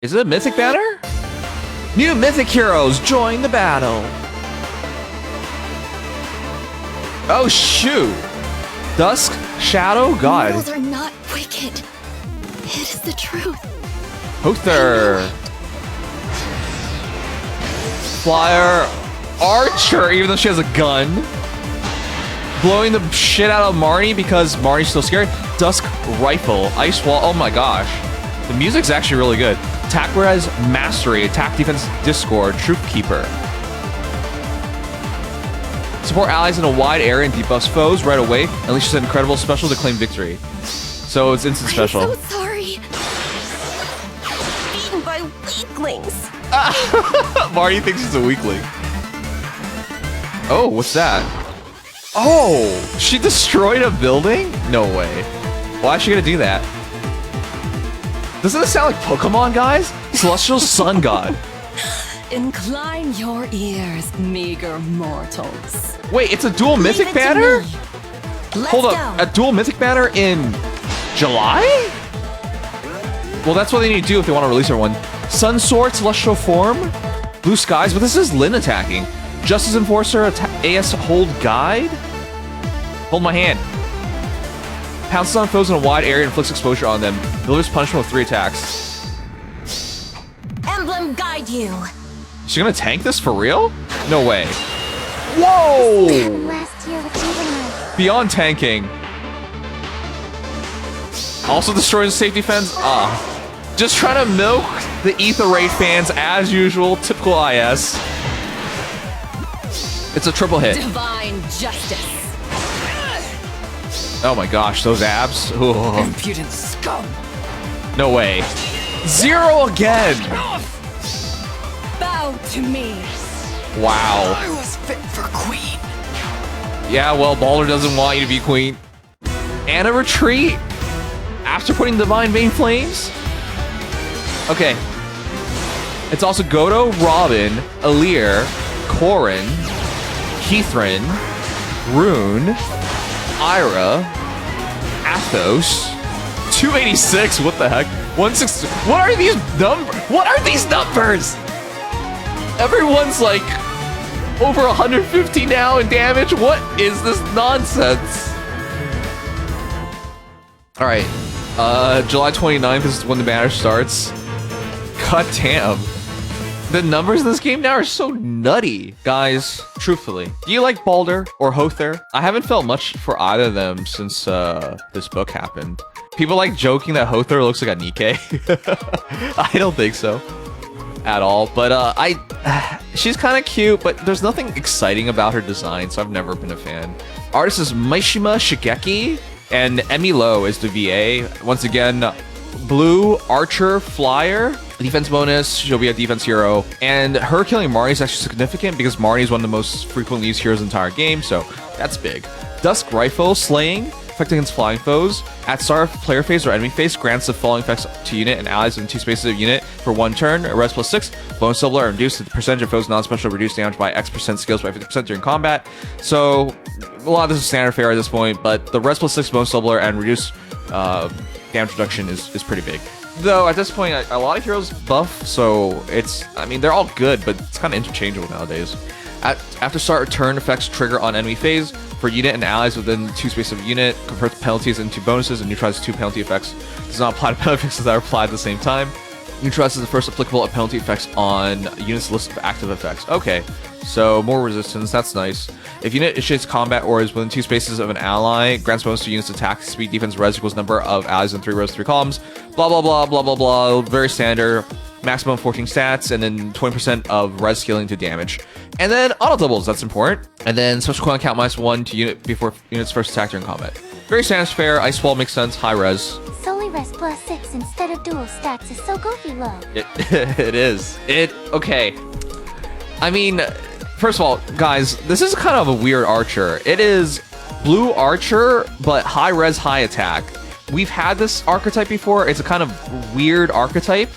Is it a Mythic banner? New Mythic heroes join the battle. Oh shoot! Dusk, Shadow, God. Mortals are not wicked. It is the truth. Hother. Flyer. Archer, even though she has a gun. Blowing the shit out of Marnie because Marnie's still scared. Dusk Rifle. Ice Wall. Oh my gosh. The music's actually really good. Attack Res Mastery. Attack Defense Discord. Troop Keeper. Support allies in a wide area and debuffs foes right away. Unleashes an incredible special to claim victory. So it's instant special. I'm so sorry. Eaten by weaklings. Marty thinks he's a weakling. Oh, what's that? Oh, she destroyed a building? No way. Why is she gonna do that? Doesn't this sound like Pokemon, guys? Celestial Sun God. Incline your ears, meager mortals. Wait, it's a dual Mythic banner? Hold up, a dual Mythic banner in July? Well, that's what they need to do if they want to release everyone. Sun Sword, Celestial Form, Blue Skies, but this is Lyn attacking. Justice Enforcer, AS Hold Guide. Hold my hand. Pounces on foes in a wide area and inflicts exposure on them. Delivers punishment with 3 attacks. Emblem guide you. She's gonna tank this for real? No way. Whoa! Last year with Juvenile. Beyond tanking. Also destroys the safety fence. Just trying to milk the Ether Raid fans as usual. Typical IS. It's a triple hit. Divine justice. Oh my gosh, those abs. Ooh. Impudent scum. No way. 0 again. Bow to me. Wow. I was fit for queen. Yeah, well, Baldr doesn't want you to be queen. And a retreat after putting Divine Vein Flames. Okay. It's also Godo, Robin, Alir, Corrin, Heathrin, Rune, Ira, Athos, 286. What the heck? 160. What are these numbers? What are these numbers? Everyone's like over 150 now in damage. What is this nonsense? All right, July 29th is when the banner starts. God damn. The numbers in this game now are so nutty. Guys, truthfully, do you like Baldr or Hother? I haven't felt much for either of them since this book happened. People like joking that Hother looks like a Nikke. I don't think so at all, but she's kind of cute, but there's nothing exciting about her design, so I've never been a fan. Artist is Mishima Shigeki, and Emi Lo is the VA. Once again, Blue Archer Flyer. Defense bonus, she'll be a defense hero. And her killing Marnie is actually significant because Marnie is one of the most frequently used heroes in the entire game, so that's big. Dusk Rifle, Slaying, effect against flying foes. At start of player phase or enemy phase, grants the following effects to unit and allies in 2 spaces of unit for 1 turn. Res +6, bonus doubler, reduce the percentage of foes non-special reduced damage by X% skills by 50% during combat. So a lot of this is standard fare at this point, but the Res +6 bonus doubler and reduce damage reduction is pretty big. Though at this point, a lot of heroes buff, so it's, I mean, they're all good, but it's kind of interchangeable nowadays. After start, turn effects trigger on enemy phase for unit and allies within 2 spaces of unit, converts penalties into bonuses, and neutralizes 2 penalty effects. Does not apply to penalty effects that are applied at the same time. Neutralizes the first applicable penalty effects on units list of active effects. Okay, so more resistance, that's nice. If unit initiates combat or is within 2 spaces of an ally, grants bonus to units attack, speed, defense, res equals number of allies in 3 rows, 3 columns. Blah, blah, blah, blah, blah, blah. Very standard. Maximum 14 stats, and then 20% of res scaling to damage. And then auto doubles, that's important. And then special cooldown count -1 to unit before unit's first attack during combat. Very standard fare. Ice Wall makes sense. High res. Solely res +6 instead of dual stats is so goofy low. It is. Okay. I mean, first of all, guys, this is kind of a weird archer. It is blue archer, but high res, high attack. We've had this archetype before. It's a kind of weird archetype.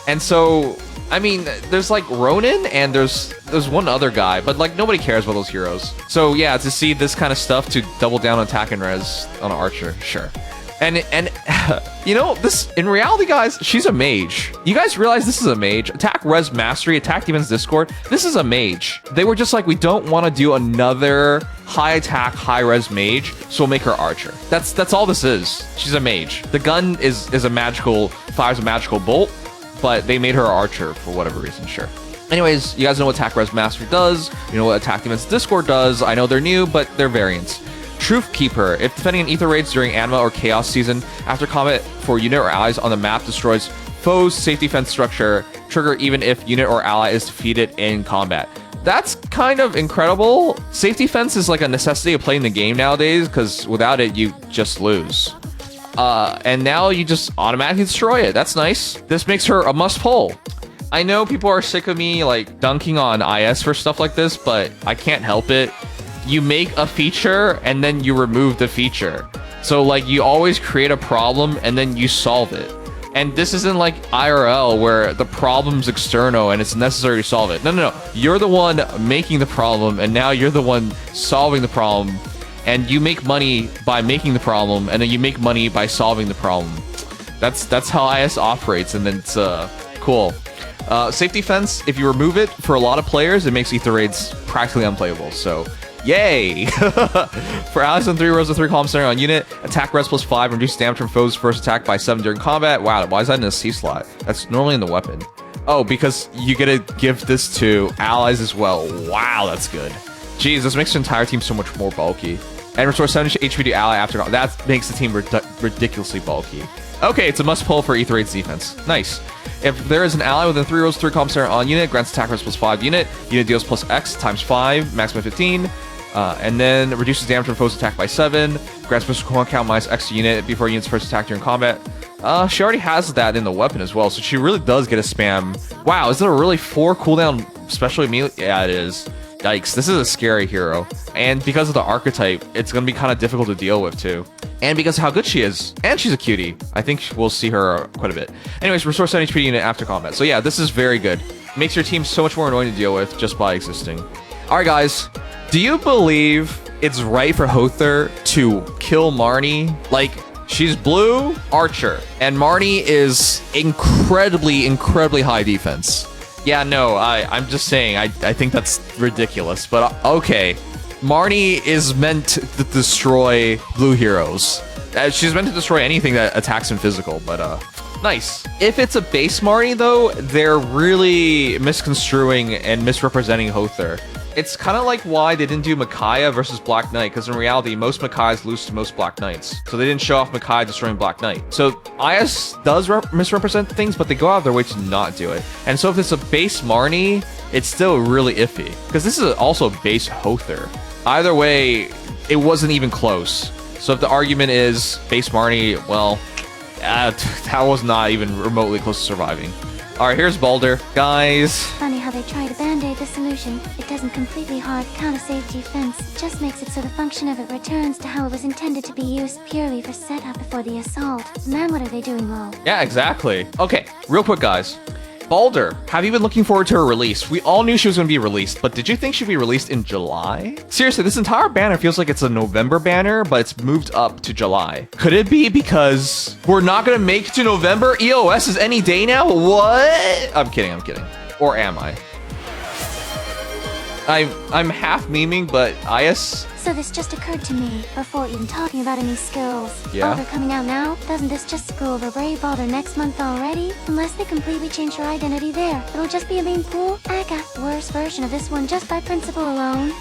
And so, I mean, there's like Ronin and there's one other guy, but like nobody cares about those heroes. So yeah, to see this kind of stuff to double down on attack and res on an archer, sure. And you know, this in reality, guys, she's a mage. You guys realize this is a mage? Attack, res, mastery, attack, defense, discord. This is a mage. They were just like, we don't want to do another high attack, high res mage, so we'll make her archer. That's all this is. She's a mage. The gun is a magical, fires a magical bolt, but they made her archer for whatever reason. Sure. Anyways, you guys know what attack, res, mastery does. You know what attack, defense, discord does. I know they're new, but they're variants. Truth Keeper. If defending an ether raids during Anima or Chaos season, after combat for unit or allies on the map destroys foe's safety fence structure, trigger even if unit or ally is defeated in combat. That's kind of incredible. Safety fence is like a necessity of playing the game nowadays, because without it, you just lose. And now you just automatically destroy it. That's nice. This makes her a must pull. I know people are sick of me like dunking on IS for stuff like this, but I can't help it. You make a feature and then you remove the feature. So like you always create a problem and then you solve it. And this isn't like IRL where the problem's external and it's necessary to solve it. No. You're the one making the problem and now you're the one solving the problem. And you make money by making the problem and then you make money by solving the problem. That's how IS operates, and then it's cool. Safety fence, if you remove it, for a lot of players, it makes ether raids practically unplayable. So yay! For allies on 3 rows of 3 columns centering on unit, attack res +5, reduce damage from foes' first attack by 7 during combat. Wow, why is that in a C slot? That's normally in the weapon. Oh, because you get to give this to allies as well. Wow, that's good. Jeez, this makes the entire team so much more bulky. And restore 7 HP to ally after combat. That makes the team ridiculously bulky. Okay, it's a must pull for ether raids defense. Nice. If there is an ally within 3 rows, 3 columns centering on unit, grants attack res +5 unit. Unit deals +X times 5, maximum 15. And then reduces damage from foes attack by 7. Grants special cooldown count minus X to unit before unit's first attack during combat. She already has that in the weapon as well, so she really does get a spam. Wow, is it a really 4 cooldown special immediately? Yeah, it is. Yikes, this is a scary hero. And because of the archetype, it's going to be kind of difficult to deal with too. And because of how good she is. And she's a cutie. I think we'll see her quite a bit. Anyways, restore 7 HP unit after combat. So yeah, this is very good. Makes your team so much more annoying to deal with just by existing. Alright guys, do you believe it's right for Hother to kill Marnie? Like, she's blue, archer. And Marnie is incredibly high defense. Yeah, no, I'm just saying, I think that's ridiculous, but okay. Marnie is meant to destroy blue heroes. She's meant to destroy anything that attacks in physical, but nice. If it's a base Marnie, though, they're really misconstruing and misrepresenting Hother. It's kind of like why they didn't do Micaiah versus Black Knight, because in reality, most Micaiahs lose to most Black Knights. So they didn't show off Micaiah destroying Black Knight. So IS does misrepresent things, but they go out of their way to not do it. And so if it's a base Marnie, it's still really iffy, because this is also base Hother. Either way, it wasn't even close. So if the argument is base Marnie, well, that was not even remotely close to surviving. Alright, here's Baldr. Guys. Funny how they try to band-aid the solution. It doesn't completely hard counter-save defense. It just makes it so the function of it returns to how it was intended to be used purely for setup before the assault. Man, what are they doing wrong? Yeah, exactly. Okay, real quick, guys. Baldr, have you been looking forward to her release? We all knew she was going to be released, but did you think she'd be released in July? Seriously, this entire banner feels like it's a November banner, but it's moved up to July. Could it be because we're not going to make it to November? EOS is any day now? What? I'm kidding. Or am I? I'm half memeing, but IS... So this just occurred to me, before even talking about any skills. Yeah? Baldr coming out now? Doesn't this just screw over Brave Baldr next month already? Unless they completely change her identity there. It'll just be a main pool? I got worse version of this one just by principle alone.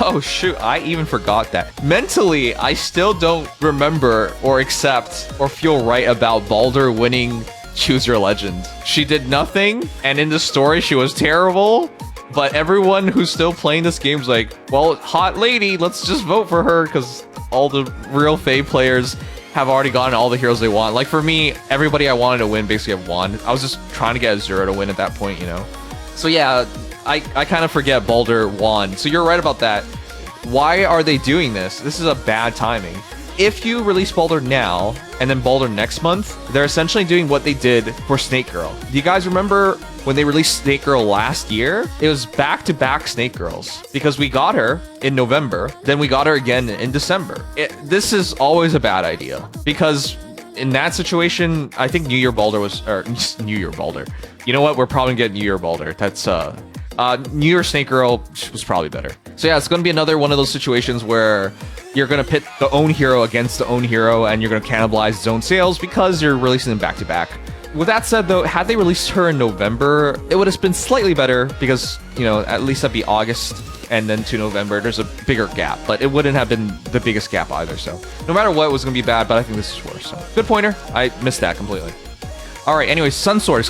Oh shoot, I even forgot that. Mentally, I still don't remember or accept or feel right about Baldr winning Choose Your Legend. She did nothing, and in the story, she was terrible. But everyone who's still playing this game's like, well, hot lady, let's just vote for her, because all the real FEH players have already gotten all the heroes they want. Like for me, everybody I wanted to win basically have won. I was just trying to get Azura to win at that point, you know? So yeah, I kind of forget Baldr won. So you're right about that. Why are they doing this? This is a bad timing. If you release Baldr now, and then Baldr next month, they're essentially doing what they did for Snake Girl. Do you guys remember when they released Snake Girl last year, it was back-to-back Snake Girls because we got her in November, then we got her again in December. This is always a bad idea because in that situation, I think New Year Baldr was, or New Year Baldr. You know what? We're probably gonna get New Year Baldr. That's New Year Snake Girl was probably better. So yeah, it's gonna be another one of those situations where you're gonna pit the own hero against the own hero, and you're gonna cannibalize its own sales because you're releasing them back to back. With that said, though, had they released her in November, it would have been slightly better because, you know, at least that'd be August and then to November. There's a bigger gap, but it wouldn't have been the biggest gap either. So no matter what, it was going to be bad, but I think this is worse. So good pointer. I missed that completely. All right, anyway, Sunsword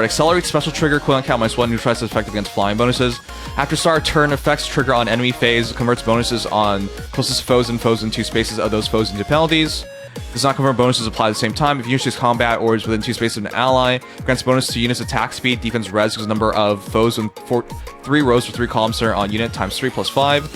accelerates special trigger, equivalent count -1, neutralizes effect against flying bonuses. After start turn effects trigger on enemy phase, converts bonuses on closest foes and foes in 2 spaces of those foes into penalties. Does not convert bonuses apply at the same time. If unit chooses combat or is within 2 spaces of an ally, grants bonus to units attack speed, defense res, because the number of foes in 3 rows or 3 columns center on unit times 3 plus 5.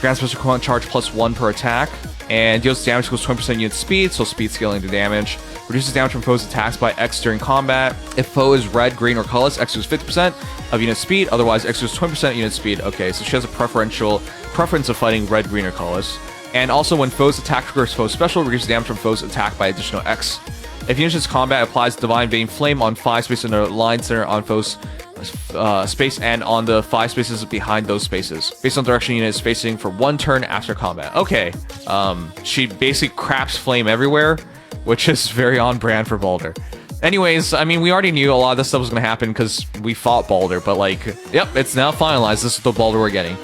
Grants special equivalent charge +1 per attack. And deals damage equals 20% unit speed, so speed scaling to damage. Reduces damage from foes' attacks by X during combat. If foe is red, green, or colorless, X equals 50% of unit speed. Otherwise, X equals 20% unit speed. Okay, so she has a preference of fighting red, green, or colorless. And also, when foes attack triggers foes special, reduces damage from foes attacked by additional X. If unit's combat applies Divine Vein Flame on 5 spaces in a line center on foes space and on the 5 spaces behind those spaces, based on direction unit is facing for 1 turn after combat. Okay, she basically craps flame everywhere, which is very on brand for Baldr. Anyways, I mean, we already knew a lot of this stuff was going to happen because we fought Baldr, but like, yep, it's now finalized. This is the Baldr we're getting.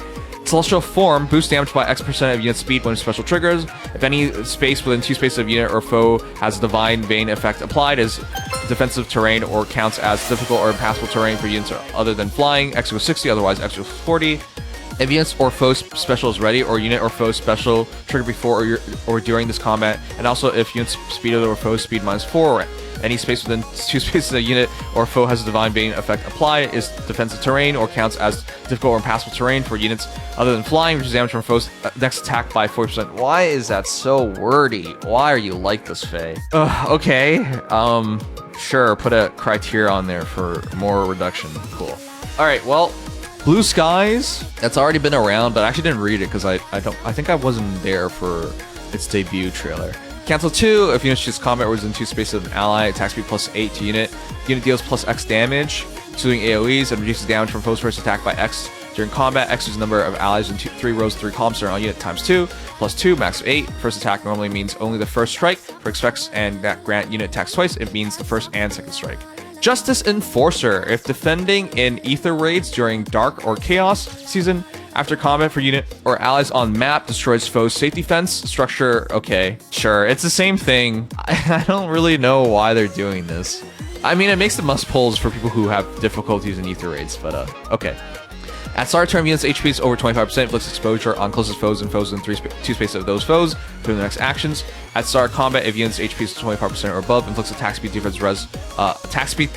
Celestial Form boosts damage by X% of unit speed when special triggers. If any space within 2 spaces of unit or foe has a Divine Vein effect applied as defensive terrain or counts as difficult or impassable terrain for units other than flying, X equals 60, otherwise X equals 40. If units or foe special is ready, or unit or foe special trigger before or during this combat, and also if unit's speed or foe's speed -4, or any space within 2 spaces of a unit or foe has a Divine Vein effect applied, is defensive terrain or counts as difficult or impassable terrain for units other than flying, which is damage from foe's next attack by 40%. Why is that so wordy? Why are you like this, Faye? Okay, sure, put a criteria on there for more reduction. Cool. All right, well, Blue Skies, that's already been around, but I actually didn't read it because I think I wasn't there for its debut trailer. Cancel 2, if unit chooses combat or is in 2 spaces of an ally, attack speed +8 to unit. Unit deals +X damage, excluding AoEs, and reduces damage from foe's first attack by X during combat. X is the number of allies in 3 rows, 3 columns on unit times 2, +2, max of 8. First attack normally means only the first strike. For expects and that grant unit attacks twice, it means the first and second strike. Justice Enforcer, if defending in Ether raids during Dark or Chaos season, after combat for unit or allies on map, destroys foe's safety fence structure. Okay, sure, it's the same thing. I don't really know why they're doing this. I mean, it makes the must pulls for people who have difficulties in Ether raids, but okay. At start turn, units HP is over 25%, inflicts exposure on closest foes and foes in 2 spaces of those foes during the next actions. At start combat, if units HP is 25% or above, inflicts attack speed defense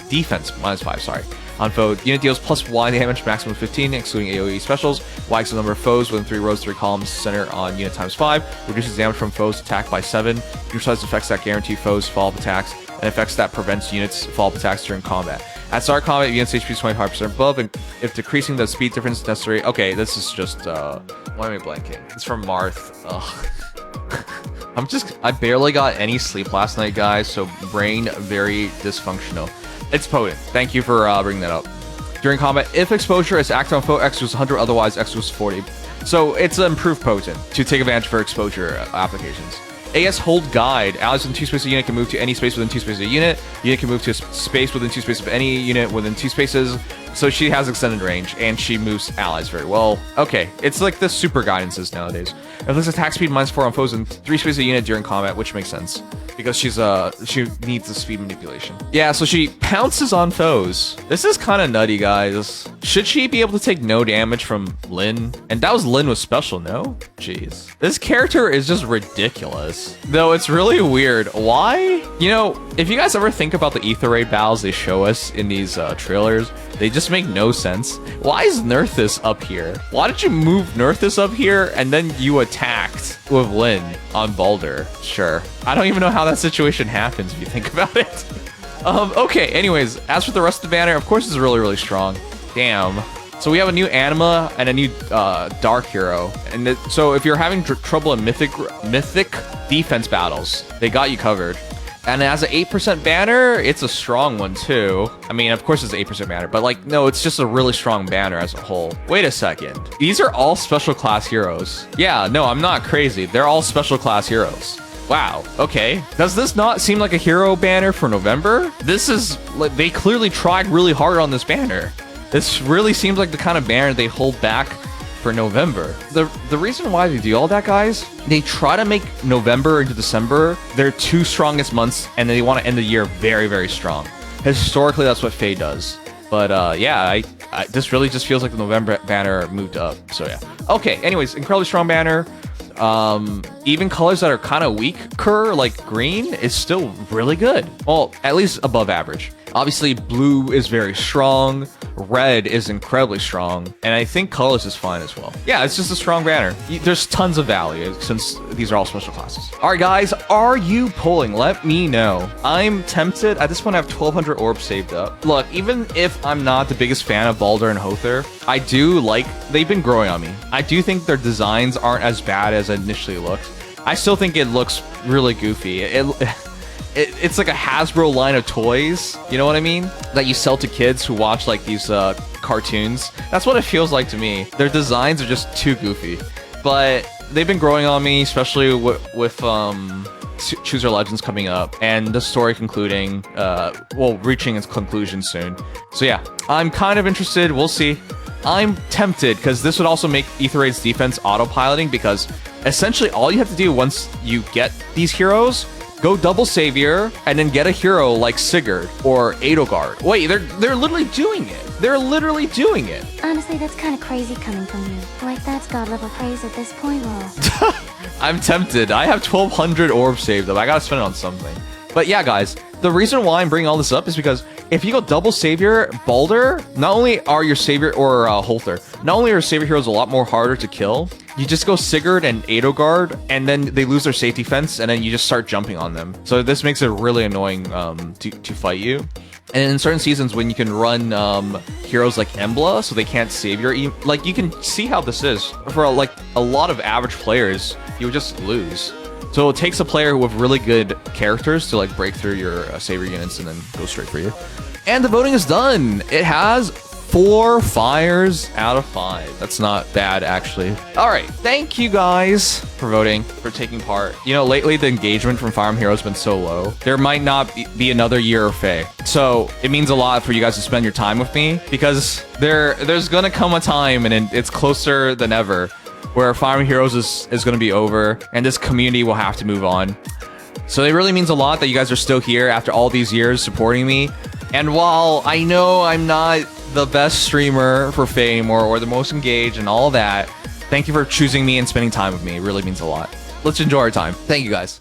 defense -5, sorry. On foe, unit deals +Y damage, maximum 15, excluding AoE specials. Y is the number of foes within 3 rows, 3 columns, center on unit times 5. Reduces damage from foes attack by 7. Neutralizes effects that guarantee foes follow-up attacks, and effects that prevents units follow-up attacks during combat. At start combat, units HP is 25% above, and if decreasing the speed difference necessary. Okay, this is just why am I blanking? It's from Marth. Ugh. I barely got any sleep last night, guys, so brain very dysfunctional. It's potent. Thank you for bringing that up. During combat, if exposure is active on foe, X equals 100, otherwise X equals 40. So it's improved potent to take advantage for exposure applications. AS Hold Guide. Allies within 2 spaces of a unit can move to any space within 2 spaces of a unit. Unit can move to a space within 2 spaces of any unit within 2 spaces. So she has extended range, and she moves allies very well. Okay, it's like the super guidances nowadays. Inflicts attack speed -4 on foes in 3 spaces of a unit during combat, which makes sense because she needs the speed manipulation. Yeah, so she pounces on foes. This is kind of nutty, guys. Should she be able to take no damage from Lyn? And that was Lyn with special, no? Jeez. This character is just ridiculous. Though it's really weird. Why? You know, if you guys ever think about the Ether Raid battles they show us in these trailers, they just make no sense. Why is Nerthus up here? Why did you move Nerthus up here and then you attacked with Lyn on Baldr? Sure. I don't even know how that situation happens if you think about it. Okay, anyways, as for the rest of the banner, of course it's really, really strong. Damn. So we have a new anima and a new dark hero. And so if you're having trouble in mythic defense battles, they got you covered. And as an 8% banner, it's a strong one too. I mean, of course it's an 8% banner, but like, no, it's just a really strong banner as a whole. Wait a second. These are all special class heroes. Yeah, no, I'm not crazy. They're all special class heroes. Wow, okay. Does this not seem like a hero banner for November? This is, like, they clearly tried really hard on this banner. This really seems like the kind of banner they hold back for November. The reason why they do all that, guys, they try to make November into December their two strongest months, and they want to end the year very, very strong. Historically, that's what FEH does. But yeah, this really just feels like the November banner moved up. So yeah. Okay, anyways, incredibly strong banner. Even colors that are kind of weaker, like green, is still really good. Well, at least above average. Obviously, blue is very strong. Red is incredibly strong. And I think colors is fine as well. Yeah, it's just a strong banner. There's tons of value since these are all special classes. All right, guys, are you pulling? Let me know. I'm tempted. At this point, I have 1,200 orbs saved up. Look, even if I'm not the biggest fan of Baldr and Hother, I do like, they've been growing on me. I do think their designs aren't as bad as it initially looked. I still think it looks really goofy. It's like a Hasbro line of toys, you know what I mean? That you sell to kids who watch like these cartoons. That's what it feels like to me. Their designs are just too goofy. But they've been growing on me, especially with Choose Your Legends coming up and the story concluding, well, reaching its conclusion soon. So yeah, I'm kind of interested. We'll see. I'm tempted because this would also make Aether Raid's defense autopiloting, because essentially all you have to do once you get these heroes, go double savior and then get a hero like Sigurd or Edelgard. Wait, they're literally doing it. They're literally doing it. Honestly, that's kind of crazy coming from you. Like, that's god level praise at this point, lol. I'm tempted. I have 1,200 orbs saved up. I gotta spend it on something. But yeah, guys, the reason why I'm bringing all this up is because if you go double savior Baldr, not only are your savior, or Hother, not only are your savior heroes a lot more harder to kill, you just go Sigurd and Edelgard, and then they lose their safety fence, and then you just start jumping on them. So this makes it really annoying to fight you. And in certain seasons, when you can run heroes like Embla, so they can't save your like, you can see how this is for like a lot of average players. You would just lose. So it takes a player with really good characters to like break through your savior units and then go straight for you. And the voting is done. It has 4 fires out of 5. That's not bad, actually. All right, thank you guys for voting, for taking part. You know, lately the engagement from Fire Emblem Heroes has been so low. There might not be another year of FEH. So it means a lot for you guys to spend your time with me, because there's gonna come a time, and it's closer than ever, where Fire Emblem Heroes is gonna be over, and this community will have to move on. So it really means a lot that you guys are still here after all these years supporting me. And while I know I'm not the best streamer for FEH anymore, or the most engaged and all that, thank you for choosing me and spending time with me. It really means a lot. Let's enjoy our time. Thank you guys.